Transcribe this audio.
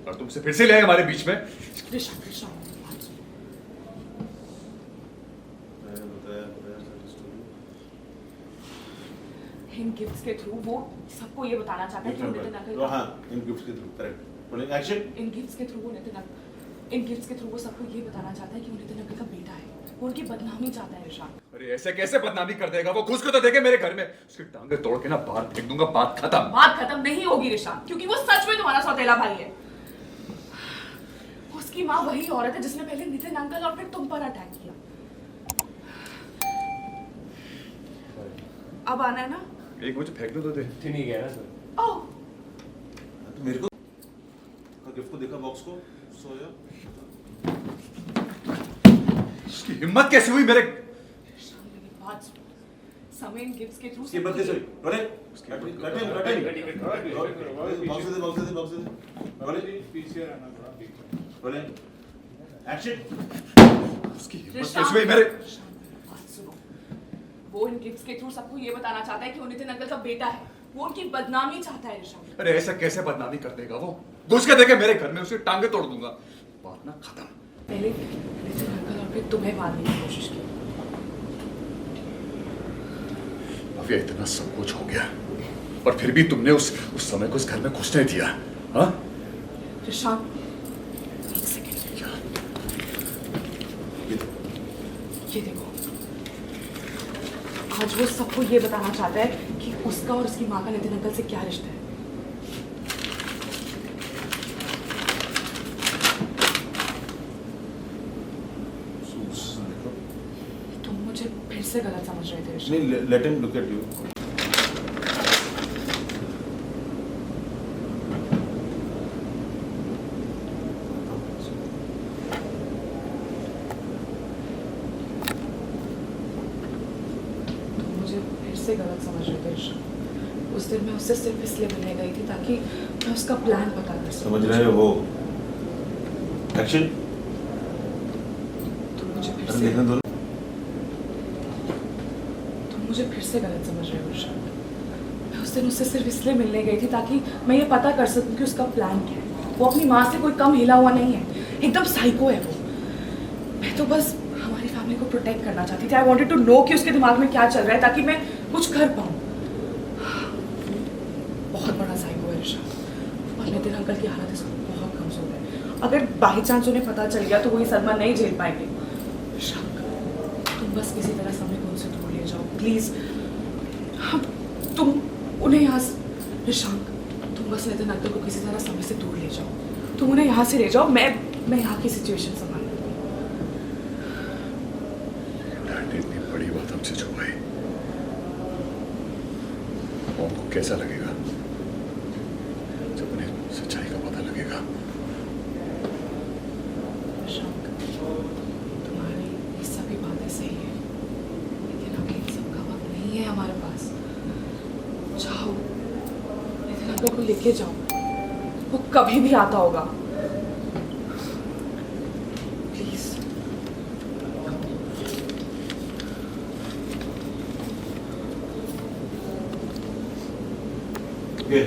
और तुमसे फिर से ले आए हमारे बीच में। इन गिफ्ट्स के थ्रू वो सबको ये बताना चाहता है कि वो नितिन अंकल हाँ, इन गिफ्ट्स के थ्रू करेक्ट। बोले एक्शन। इन गिफ्ट्स के थ्रू वो सबको ये बताना चाहता है कि वो नितिन अंकल का बेटा है। वो उनकी बदनामी चाहता है ऋषांक। अरे ऐसे कैसे बदनामी कर देगा वो? घुस के तो देखे मेरे घर में, उसकी टांगे तोड़ के ना बाहर फेंक दूंगा। बात खत्म नहीं होगी ऋषांक, क्योंकि वो सच में तुम्हारा सौतेला भाई है। उसकी माँ वही औरत है जिसने पहले नितिन अंकल और फिर तुम पर अटैक किया। अब आना है ना? एक मुझे फेंक दो तो दे। नहीं गया ना सर। ओह, तो मेरे को गिफ्ट को देखा बॉक्स को सोया। उसकी हिम्मत कैसे हुई मेरे? बात समय इन गिफ्ट्स के थ्रू ये बंदे सॉरी बोले बॉक्स दे बोले पीछे रहना थोड़ा बोले एक्शन। उसकी हिम्मत कैसे हुई मेरे? बात सुनो, वो इन गिफ्ट्स के थ्रू सबको ये बताना चाहता है कि वो नितिन अंकल का बेटा है। वो उनकी बदनामी चाहता है ऋषांक। अरे ऐसा कैसे बदनामी कर देगा वो? घुस के देखे मेरे घर में, उसकी टांगे तोड़ दूंगा। बात ना खत्म। पहले नितिन अंकल और फिर तुम्हें मारने की कोशिश की। अब ये इतना सब कुछ हो गया और फिर भी तुमने उस समय को इस घर में घुसने दिया? हाँ ऋषांक, एक सेकंड, क्या? ये देखो, आज वो सबको ये बताना चाहता है कि उसका और उसकी माँ का नितिन अंकल से क्या रिश्ता है। तुम मुझे फिर से गलत समझ रहे थे ऋषांक। नहीं let him look at you. से गलत समझ रहे थे ऋषांक। उस दिन मैं उससे सिर्फ इसलिए मिलने गई थी ताकि मैं उसका प्लान पता कर सकूं। समझ रहे हो? एक्शन। तुम मुझे फिर अरे से देखने दो। तुम मुझे फिर से गलत समझ रहे हो ऋषांक। मैं उस दिन उससे सिर्फ इसलिए मिलने गई थी ताकि मैं ये पता कर सकूं कि उसका प्लान क्या है। वो अपनी माँ से कोई कम हिला हुआ नहीं है, एकदम साइको है वो। मैं तो बस हमारी फैमिली को प्रोटेक्ट करना चाहती थी। आई वांटेड टू नो कि उसके दिमाग में क्या चल रहा है ताकि मैं कुछ कर पाऊँ। बहुत बड़ा साइको है ऋषांक और नितिन अंकल की हालत इस वक्त बहुत कमजोर है। अगर बाई चांस उन्हें पता चल गया तो वो ये सदमा नहीं झेल पाएंगे। ऋषांक, तुम बस किसी तरह समय को उनसे दूर ले जाओ प्लीज। तुम उन्हें यहाँ से ऋषांक, तुम बस नितिन अंकल को किसी तरह समय से दूर ले जाओ। तुम उन्हें यहाँ से ले जाओ। मैं यहाँ की सिचुएशन संभाल। इतनी बड़ी बात हमसे छुपाई, आपको कैसा लगेगा जब उन्हें सच्चाई का पता लगेगा? ऋषांक, तुम्हारी ये सभी बातें सही है, लेकिन अभी इन सब का वक्त नहीं है हमारे पास। जाओ, नितिन अंकल को लेके जाओ, वो कभी भी आता होगा। प्लीज। ये